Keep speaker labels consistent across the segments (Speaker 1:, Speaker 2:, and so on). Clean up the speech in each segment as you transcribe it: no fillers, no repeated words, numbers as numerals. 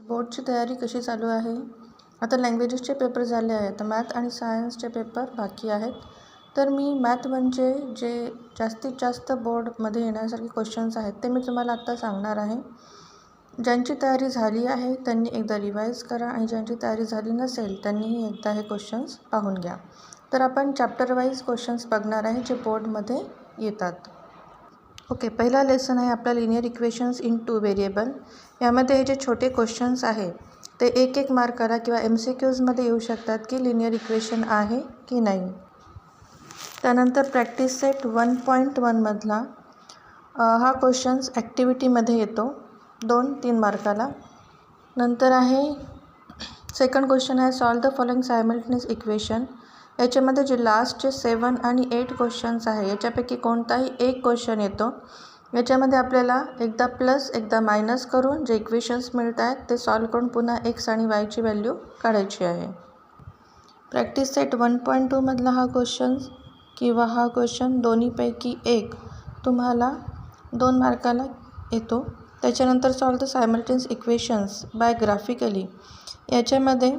Speaker 1: बोर्डची तयारी कशी चालू आहे? आता लँग्वेजेसचे पेपर झाले आहेत, तर मॅथ आणि सायन्सचे पेपर बाकी आहेत. तर मी मॅथ म्हणजे जे जास्तीत जास्त बोर्डमध्ये येण्यासारखे क्वेश्चन्स आहेत ते मी तुम्हाला आत्ता सांगणार आहे. ज्यांची तयारी झाली आहे त्यांनी एकदा रिवाईज करा आणि ज्यांची तयारी झाली नसेल त्यांनीही एकदा हे क्वेश्चन्स पाहून घ्या. तर आपण चॅप्टर वाईज क्वेश्चन्स बघणार आहे जे बोर्डमध्ये येतात. ओके, पहिला लेसन आहे आपला लिनियर इक्वेशन्स इन 2 व्हेरिएबल. यामध्ये हे जे छोटे क्वेश्चन्स आहे ते 1-1 मार्काला किंवा MCQजमध्ये येऊ शकतात की लिनियर इक्वेशन आहे की नाही. त्यानंतर प्रॅक्टिस सेट 1.1 मधला हा क्वेश्चन्स ॲक्टिव्हिटीमध्ये येतो 2-3 मार्काला. नंतर आहे सेकंड क्वेश्चन आहे solve the following simultaneous equation. याच्यामध्ये जे लास्टचे 7 आणि 8 क्वेश्चन्स आहे याच्यापैकी कोणताही एक क्वेश्चन येतो. याच्यामध्ये आपल्याला एकदा प्लस एकदा मायनस करून जे इक्वेशन्स मिळत आहेत ते सॉल्व करून पुन्हा x आणि yची व्हॅल्यू काढायची आहे. प्रॅक्टिस सेट 1.2 मधला हा क्वेश्चन किंवा हा क्वेश्चन दोन्हीपैकी एक तुम्हाला 2 मार्काला येतो. त्याच्यानंतर solve the simultaneous equations by graphically. याच्यामध्ये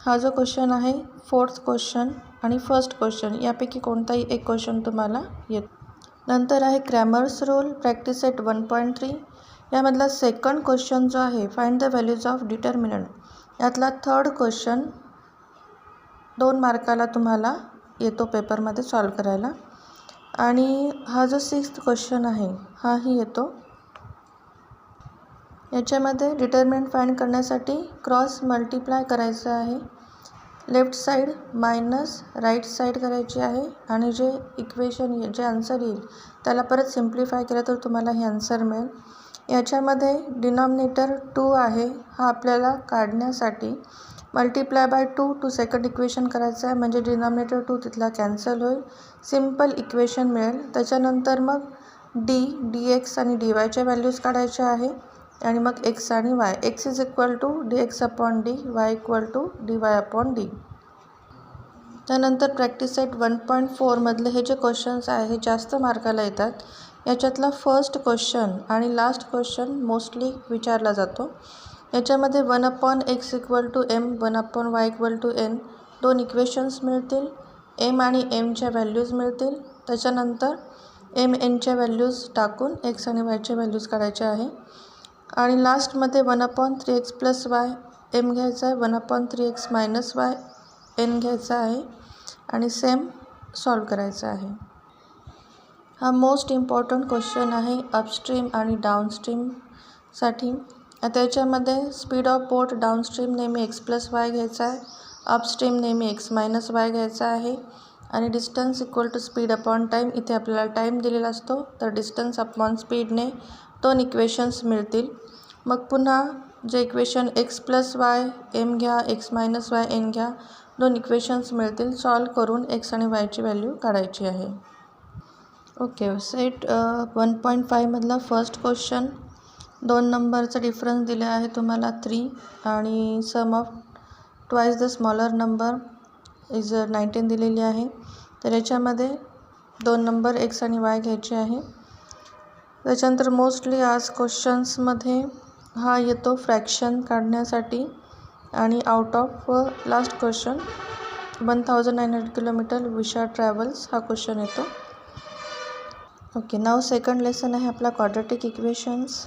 Speaker 1: हा जो क्वेश्चन आहे फोर्थ क्वेश्चन आणि फर्स्ट क्वेश्चन यापैकी कोणताही एक क्वेश्चन तुम्हाला येतो. नंतर आहे क्रॅमर्स रूल प्रॅक्टिस सेट 1.3. यामधला सेकंड क्वेश्चन जो आहे find the values of determinant. यातला थर्ड क्वेश्चन 2 मार्काला तुम्हाला येतो पेपरमध्ये सॉल्व करायला. आणि हा जो 6th क्वेश्चन आहे हाही येतो. याच्यामध्ये डिटर्मिनंट फाइंड करण्यासाठी क्रॉस मल्टिप्लाय करायचं आहे. Left side minus right side करायची आहे आणि जे इक्वेशन जे आन्सर येईल त्याला परत सिम्प्लिफाय केलं तर तुम्हाला हे आन्सर मिळेल. याच्यामध्ये डिनॉमिनेटर 2 आहे हा आपल्याला काढण्यासाठी multiply by 2 to second equation करायचं आहे म्हणजे डिनॉमिनेटर 2 तिथला कॅन्सल होईल. सिम्पल इक्वेशन मिळेल. त्याच्यानंतर मग dx आणि dyच्या व्हॅल्यूज काढायच्या आहे आणि मग x आणि y. x is equal to dx/d, y equal to dy/d. त्यानंतर प्रॅक्टिस सेट 1.4 मधले हे जे क्वेश्चन्स आहे हे जास्त मार्काला येतात. याच्यातला फर्स्ट क्वेश्चन आणि लास्ट क्वेश्चन मोस्टली विचारला जातो. याच्यामध्ये 1/x equal to m, 1/y equal to n 2 equations मिळतील. m आणि mच्या व्हॅल्यूज मिळतील. त्याच्यानंतर mnच्या व्हॅल्यूज टाकून x आणि yच्या व्हॅल्यूज काढायच्या आहे. आणि लास्टमध्ये 1/3x प्लस y m घ्यायचा आहे, 1/3x मायनस y n घ्यायचा आहे आणि सेम सॉल्व करायचा आहे. हा मोस्ट इम्पॉर्टंट क्वेश्चन आहे अपस्ट्रीम आणि डाऊनस्ट्रीमसाठी. आता याच्यामध्ये स्पीड ऑफ बोट डाऊनस्ट्रीम नेहमी x प्लस y घ्यायचा आहे, अपस्ट्रीम नेहमी x मायनस y घ्यायचा आहे आणि distance equal to speed upon time. इथे आपल्याला टाईम दिलेला असतो तर डिस्टन्स अपॉन स्पीडने 2 इक्वेशन्स मिळतील. मग पुन्हा जे equation x plus y m घ्या, x मायनस y n घ्या 2 इक्वेशन्स मिळतील. सॉल्व करून x आणि yची व्हॅल्यू काढायची आहे. ओके, सेट 1.5 मधला फर्स्ट क्वेश्चन 2 नंबरचा डिफरन्स दिला आहे तुम्हाला 3 आणि sum of twice the smaller number is 19 दिलेली आहे. तर याच्यामध्ये 2 नंबर x आणि y घ्यायचे आहे. त्याच्यानंतर मोस्टली आज क्वेश्चन्समध्ये हा येतो फ्रॅक्शन काढण्यासाठी आणि out of last question 1900 kilometre विशा ट्रॅव्हल्स हा क्वेश्चन येतो. ओके, नाव सेकंड लेसन आहे आपला क्वाड्रॅटिक इक्वेशन्स.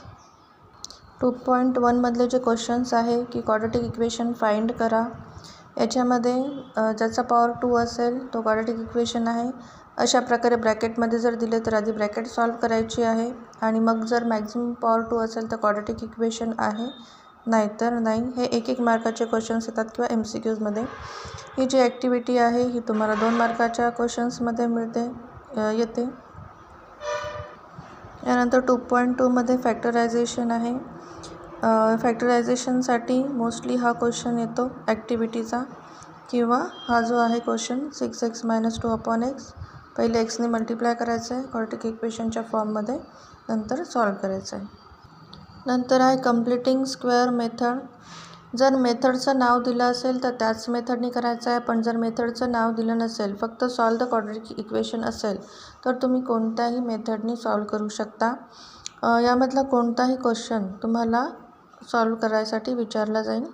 Speaker 1: 2.1 मधले जे क्वेश्चन्स आहे की क्वाड्रॅटिक इक्वेशन फाइंड करा. याच्यामध्ये ज्याचा पॉवर 2 असेल तो क्वाड्रॅटिक इक्वेशन आहे. अशा प्रकारे ब्रॅकेटमध्ये जर दिले तर आधी ब्रॅकेट सॉल्व करायची आहे आणि मग जर मॅक्झिमम पॉवर 2 असेल तर क्वाड्रॅटिक इक्वेशन आहे, नाहीतर नाही. हे 1-1 मार्काचे क्वेश्चन्स येतात किंवा MCQजमध्ये. ही जी ॲक्टिव्हिटी आहे ही तुम्हाला 2 मार्काच्या क्वेश्चन्समध्ये येते. यानंतर 2.2 मध्ये फॅक्टरायझेशन आहे. फॅक्टरायझेशनसाठी मोस्टली हा क्वेश्चन येतो ॲक्टिव्हिटीचा किंवा हा जो आहे क्वेश्चन 6x - 2/x. पहिले xने मल्टिप्लाय करायचं आहे क्वाड्रॅटिक इक्वेशनच्या फॉर्ममध्ये, नंतर सॉल्व करायचं आहे. नंतर आहे कम्प्लिटिंग स्क्वेअर मेथड. जर मेथडचं नाव दिलं असेल तर त्याच मेथडनी करायचं आहे, पण जर मेथडचं नाव दिलं नसेल फक्त सॉल्व द क्वाड्रॅटिक इक्वेशन असेल तर तुम्ही कोणत्याही मेथडनी सॉल्व करू शकता. यामधला कोणताही क्वेश्चन तुम्हाला सॉल्व करायसाठी विचारला जाईल.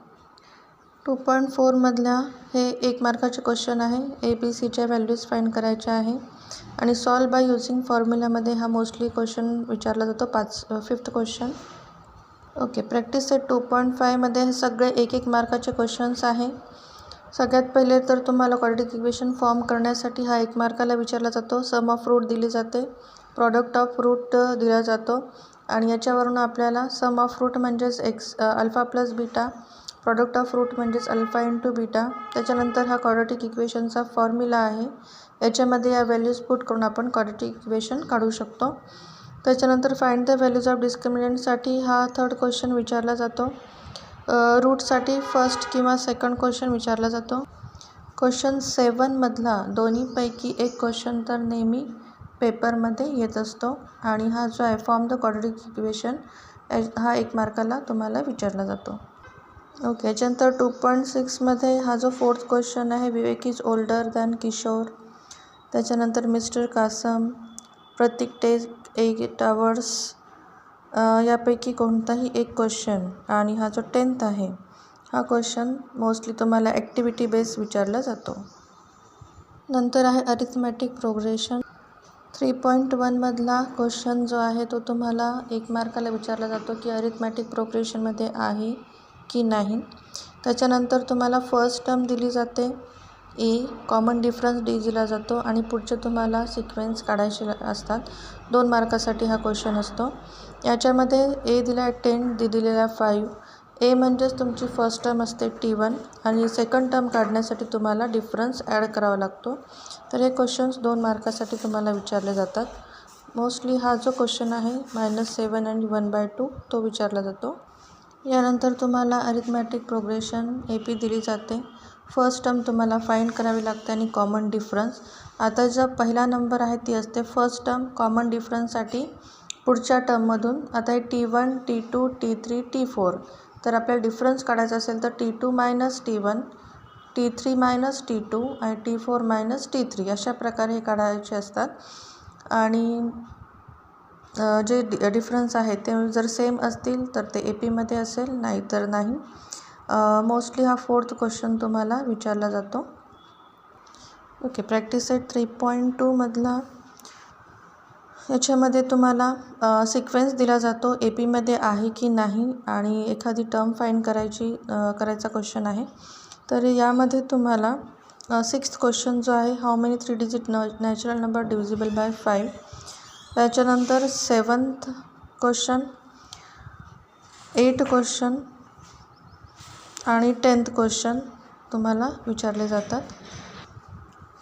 Speaker 1: 2.4मधल्या हे 1 मार्काचे क्वेश्चन आहे. ABCच्या व्हॅल्यूज फाइंड करायच्या आहे आणि सॉल्व बाय युजिंग फॉर्म्युलामध्ये हा मोस्टली क्वेश्चन विचारला जातो. 5th question. Okay, practice set 2.5मध्ये हे सगळे 1 मार्काचे क्वेश्चन्स आहे. सगळ्यात पहिले तर तुम्हाला क्वाड्रॅटिक इक्वेशन फॉर्म करण्यासाठी हा 1 मार्काला विचारला जातो. सम ऑफ रूट दिली जाते, प्रॉडक्ट ऑफ रूट दिला जातो आणि याच्यावरून आपल्याला सम ऑफ रूट म्हणजेच alpha plus beta, product of root म्हणजेच अल्फा इंटू बीटा. त्याच्यानंतर हा क्वाड्रॅटिक इक्वेशनचा फॉर्म्युला आहे. याच्यामध्ये या व्हॅल्यूज पुट करून आपण क्वाड्रॅटिक इक्वेशन काढू शकतो. त्याच्यानंतर फाइंड द व्हॅल्यूज ऑफ डिस्क्रिमिनंटसाठी हा 3rd क्वेश्चन विचारला जातो. रूटसाठी 1st किंवा 2nd क्वेश्चन विचारला जातो. क्वेश्चन 7मधला दोन्हीपैकी एक क्वेश्चन तर नेहमी पेपरमध्ये येत असतो आणि हा जो आहे फॉर्म द क्वाड्रॅटिक इक्वेशन हा 1 मार्काला तुम्हाला विचारला जातो. ओके, याच्यानंतर 2.6मध्ये हा जो 4th क्वेश्चन आहे, विवेक इज ओल्डर दॅन किशोर. त्याच्यानंतर मिस्टर कासम, प्रतीक टेक 8 hours. यापैकी कोणताही एक क्वेश्चन आणि हा जो 10th आहे हा क्वेश्चन मोस्टली तुम्हाला ॲक्टिव्हिटी बेस विचारला जातो. नंतर आहे अरिथमॅटिक प्रोग्रेशन. 3.1मधला क्वेश्चन जो आहे तो तुम्हाला 1 मार्काला विचारला जातो की अरिथमॅटिक प्रोग्रेशनमध्ये आहे की नाही. त्याच्यानंतर तुम्हाला फर्स्ट टर्म दिली जाते ए, कॉमन डिफरन्स डी दिला जातो आणि पुढचे तुम्हाला सिक्वेन्स काढायचे असतात. 2 मार्कासाठी हा क्वेश्चन असतो. याच्यामध्ये ए दिला आहे 10, डी दिलेला 5. ए म्हणजेच तुमची फर्स्ट टर्म असते T1 आणि सेकंड टर्म काढण्यासाठी तुम्हाला डिफरन्स ॲड करावा लागतो. तर हे क्वेश्चन्स 2 मार्कासाठी तुम्हाला विचारले जातात. मोस्टली हा जो क्वेश्चन आहे -7 आणि 1/2 तो विचारला जातो. यानंतर तुम्हाला अरिथमॅटिक प्रोग्रेशन AP दिली जाते. फर्स्ट टर्म तुम्हाला फाइंड करावी लागते आणि कॉमन डिफरन्स. आता जो पहिला नंबर आहे ती असते फर्स्ट टर्म. कॉमन डिफरन्ससाठी पुढच्या टर्ममधून आता हे T1, T2, T3, T4. तर आपल्याला डिफरन्स काढायचा असेल तर T2 minus T1, T3 minus T2 आणि T4 मायनस T3 अशा प्रकारे हे काढायचे असतात. आणि जे डिफरन्स आहे ते जर सेम असतील तर ते APमध्ये असेल, नाही तर नाही. मोस्टली हा 4th क्वेश्चन तुम्हाला विचारला जातो. ओके, प्रॅक्टिस सेट 3.2मधला याच्यामध्ये तुम्हाला सिक्वेन्स दिला जातो, APमध्ये आहे की नाही आणि एखादी टर्म फाइंड करायचा क्वेश्चन आहे. तर यामध्ये तुम्हाला 6th क्वेश्चन जो आहे, how many 3 digit natural number divisible by 5. त्याच्यानंतर 7th क्वेश्चन, 8th क्वेश्चन आणि 10th क्वेश्चन तुम्हाला विचारले जातात.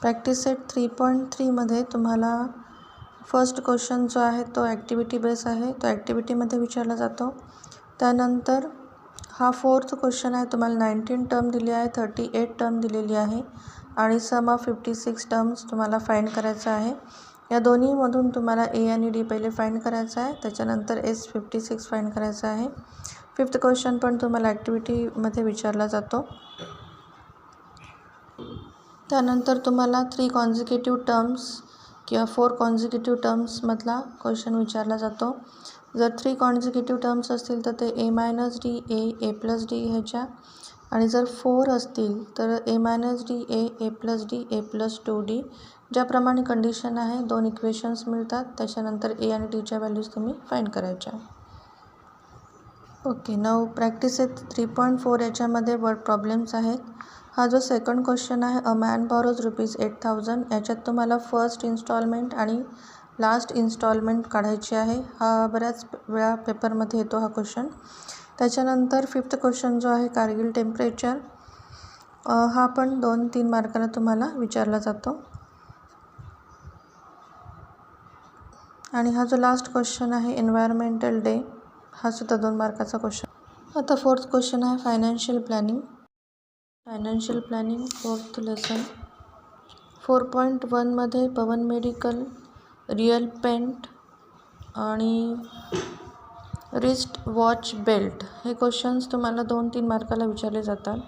Speaker 1: प्रॅक्टिस सेट 3.3मध्ये तुम्हाला फर्स्ट क्वेश्चन जो आहे तो ॲक्टिव्हिटी बेस आहे, तो ॲक्टिव्हिटीमध्ये विचारला जातो. त्यानंतर हा 4th क्वेश्चन आहे, तुम्हाला 19 टर्म दिली आहे, 38 टर्म दिलेली आहे आणि सम ऑफ 56 टर्म्स तुम्हाला फाइंड करायचं आहे. या दोन्हीमधून तुम्हाला A आणि D पहिले फाइंड करायचं आहे, त्याच्यानंतर S56 फाइंड करायचं आहे. 5th क्वेश्चन पण तुम्हाला ॲक्टिव्हिटीमध्ये विचारला जातो. त्यानंतर तुम्हाला 3 कॉन्झिक्युटिव्ह टर्म्स किंवा 4 कॉन्झिक्युटिव्ह टर्म्समधला क्वेश्चन विचारला जातो. जर 3 कॉन्झिक्युटिव्ह टर्म्स असतील तर ते A minus D, A plus D ह्याच्या, आणि जर 4 असतील तर A minus D, A plus D, A plus 2D. ज्याप्रमाणे कंडिशन आहे 2 इक्वेशन्स मिळतात. त्याच्यानंतर A आणि Dच्या व्हॅल्यूज तुम्ही फाइंड करायच्या. ओके, नाऊ प्रॅक्टिस आहे 3.4. याच्यामध्ये वर्ड प्रॉब्लेम्स आहेत. हा जो सेकंड क्वेश्चन आहे, अ मॅन बॉरोज ₹8,000. याच्यात तुम्हाला फर्स्ट इन्स्टॉलमेंट आणि लास्ट इन्स्टॉलमेंट काढायची आहे. हा बऱ्याच वेळा पेपरमध्ये येतो हा क्वेश्चन. त्याच्यानंतर 5th क्वेश्चन जो आहे, कारगिल टेम्परेचर, हा पण 2-3 मार्काला तुम्हाला विचारला जातो. आणि हा जो लास्ट क्वेश्चन आहे, एन्व्हायरमेंटल डे, हा सुद्धा 2 मार्काचा क्वेश्चन. आता 4th क्वेश्चन आहे, financial planning. Financial planning 4th lesson. 4.1मध्ये पवन मेडिकल, रिअल पेंट आणि रिस्ट वॉच बेल्ट हे क्वेश्चन्स तुम्हाला 2-3 मार्काला विचारले जातात.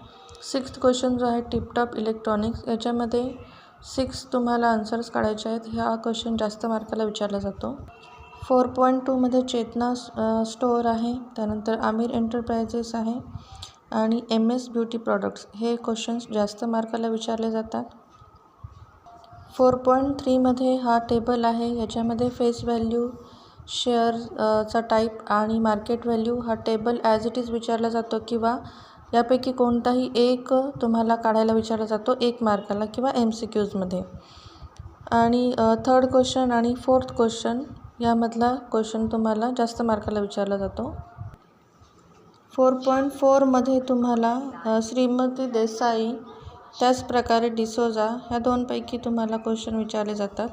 Speaker 1: 6th क्वेश्चन जो आहे, टिपटॉप इलेक्ट्रॉनिक्स, याच्यामध्ये 6 तुम्हाला आन्सर्स काढायचे आहेत. हा क्वेश्चन जास्त मार्काला विचारला जातो. 4.2मध्ये चेतना स्टोअर आहे, त्यानंतर आमिर एंटरप्राइजेस आहे आणि MS ब्युटी प्रॉडक्ट्स हे क्वेश्चन्स जास्त मार्काला विचारले जातात. 4.3मध्ये हा टेबल आहे, याच्यामध्ये फेस व्हॅल्यू, शेअरचा टाईप आणि मार्केट व्हॅल्यू हा टेबल ॲज इट इज विचारला जातो किंवा यापैकी कोणताही एक तुम्हाला काढायला विचारला जातो 1 मार्काला किंवा MCQजमध्ये. आणि 3rd क्वेश्चन आणि 4th क्वेश्चन यामधला क्वेश्चन तुम्हाला जास्त मार्काला विचारला जातो. 4.4मध्ये तुम्हाला श्रीमती देसाई त्याचप्रकारे डिसोजा ह्या 2पैकी तुम्हाला क्वेश्चन विचारले जातात.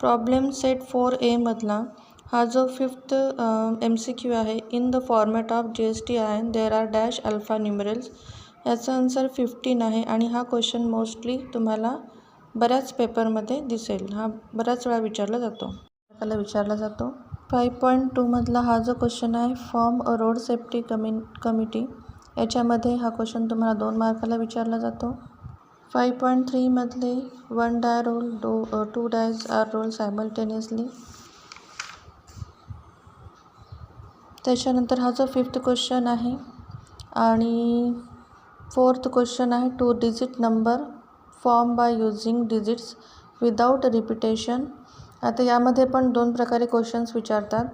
Speaker 1: प्रॉब्लेम सेट 4A मधला हा जो 5th MCQ आहे, in the format of GSTIN there are dash alpha numerals, याचा आन्सर 15 आहे आणि हा क्वेश्चन मोस्टली तुम्हाला बऱ्याच पेपरमध्ये दिसेल. हा बऱ्याच वेळा विचारला जातो. 5.2मधला हा जो क्वेश्चन आहे, form a road safety committee, याच्यामध्ये हा क्वेश्चन तुम्हाला 2 मार्काला विचारला जातो. 5.3मधले 1 die roll 2 dice are roll simultaneously. त्याच्यानंतर हा जो 5th क्वेश्चन आहे आणि 4th क्वेश्चन आहे, 2 digit number form by using digits without repetition. आता यामध्ये पण 2 प्रकारे क्वेश्चन्स विचारतात.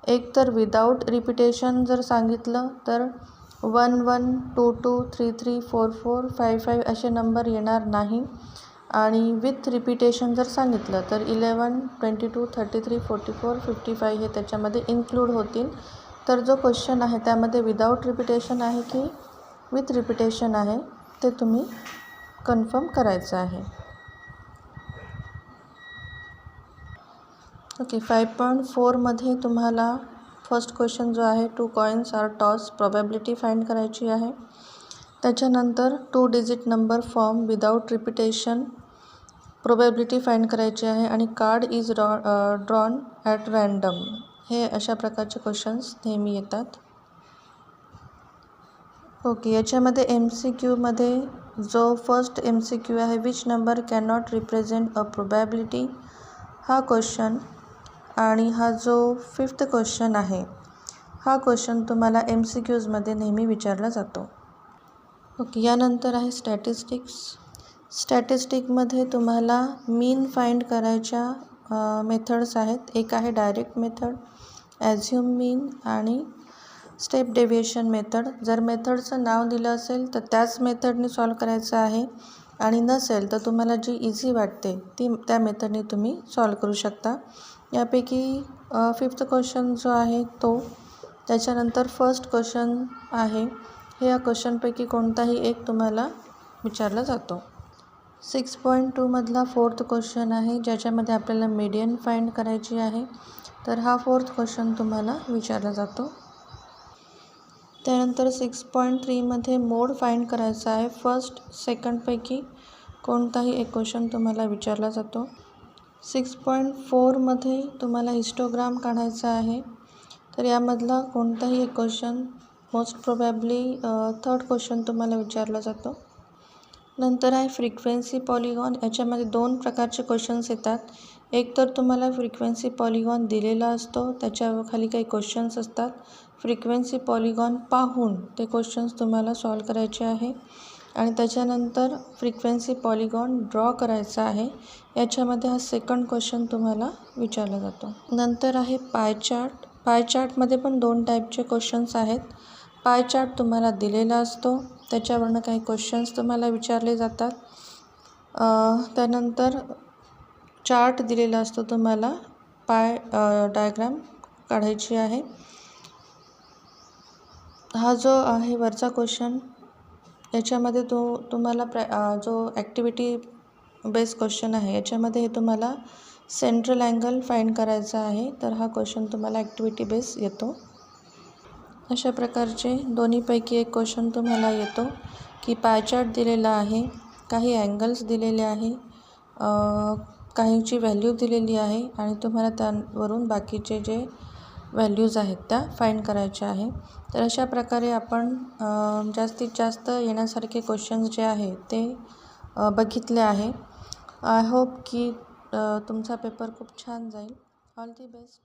Speaker 1: एक तर विदाऊट रिपिटेशन जर सांगितलं तर 1 1 2 2 3 3 4 4 5 5 असे नंबर येणार नाही आणि विथ रिपिटेशन जर सांगितलं तर 11 22 33 44 55 हे त्याच्यामध्ये इन्क्लूड होतील. तर जो क्वेश्चन आहे त्यामध्ये विदाऊट रिपिटेशन आहे की विथ रिपिटेशन आहे ते तुम्ही कन्फर्म करायचं आहे. ओके. 5.4मध्ये तुम्हाला फर्स्ट क्वेश्चन जो आहे, 2 coins are toss, probability find करायची आहे. त्याच्यानंतर 2 digit number form without repetition, probability find करायची आहे आणि card is drawn at random. हे अशा प्रकारचे क्वेश्चन्स नेहमी येतात. ओके. याच्यामध्ये MCQमध्ये जो फर्स्ट MCQ आहे, which number can not represent a probability, हा क्वेश्चन आणि हा जो 5th क्वेश्चन आहे, हा क्वेश्चन तुम्हाला MCQजमध्ये नेहमी विचारला जातो. ओके. यानंतर आहे स्टॅटिस्टिक्स. स्टॅटिस्टिकमध्ये तुम्हाला मीन फाइंड करायच्या मेथड्स आहेत. एक आहे डायरेक्ट मेथड, ॲझ्युम मीन आणि स्टेप डेव्हिएशन मेथड. जर मेथडचं नाव दिलं असेल तर त्याच मेथडने सॉल्व करायचं आहे आणि नसेल तर तुम्हाला जी इझी वाटते त्या मेथडने तुम्ही सॉल्व करू शकता. यापैकी 5th क्वेश्चन जो आहे तो, त्याच्यानंतर फर्स्ट क्वेश्चन आहे, हे या क्वेश्चनपैकी कोणताही एक तुम्हाला विचारला जातो. 6.2मधला 4th क्वेश्चन आहे, ज्याच्यामध्ये आपल्याला मीडियन फाइंड करायची आहे. तर हा 4th क्वेश्चन तुम्हाला विचारला जातो. त्यानंतर 6.3मध्ये मोड फाइंड करायचा आहे. फर्स्ट सेकंडपैकी कोणताही एक क्वेश्चन तुम्हाला विचारला जातो. 6.4मध्ये तुम्हाला हिस्टोग्राम काढायचा आहे. तर यामधला कोणताही एक question most probably 3rd question तुम्हाला विचारला जातो. नंतर आहे फ्रिक्वेन्सी पॉलिगॉन. याच्यामध्ये 2 प्रकारचे क्वेश्चन्स येतात. एक तर तुम्हाला फ्रिक्वेन्सी पॉलिगॉन दिलेला असतो, त्याच्याखाली काही क्वेश्चन्स असतात. फ्रिक्वेन्सी पॉलिगॉन पाहून ते क्वेश्चन्स तुम्हाला सॉल्व करायचे आहे आणि त्याच्यानंतर फ्रिक्वेन्सी पॉलिगॉन ड्रॉ करायचा आहे. याच्यामध्ये हा 2nd क्वेश्चन तुम्हाला विचारला जातो. नंतर आहे पाय चार्ट. पाय चार्टमध्ये पण 2 टाईपचे क्वेश्चन्स आहेत. पाय चार्ट तुम्हाला दिलेला असतो, त्याच्यावरनं काही क्वेश्चन्स तुम्हाला विचारले जातात. त्यानंतर चार्ट दिलेला असतो, तुम्हाला पाय डायग्राम काढायची आहे. हा जो आहे वरचा क्वेश्चन, याच्यामध्ये तुम्हाला जो ॲक्टिव्हिटी बेस्ड क्वेश्चन आहे, याच्यामध्ये हे तुम्हाला सेंट्रल अँगल फाइंड करायचा आहे. तर हा क्वेश्चन तुम्हाला ॲक्टिव्हिटी बेस येतो. अशा प्रकारचे दोन्हीपैकी एक क्वेश्चन तुम्हाला येतो की पाय चार्ट दिलेला आहे, काही अँगल्स दिलेले आहे, काहींची व्हॅल्यू दिलेली आहे आणि तुम्हाला त्यावरून बाकीचे जे व्हॅल्यूज आहेत त्या फाइंड करायच्या आहे. तर अशा प्रकारे आपण जास्तीत जास्त येण्यासारखे क्वेश्चन्स जे आहे ते बघितले आहे. आय होप की तुमचा पेपर खूप छान जाईल. All the best.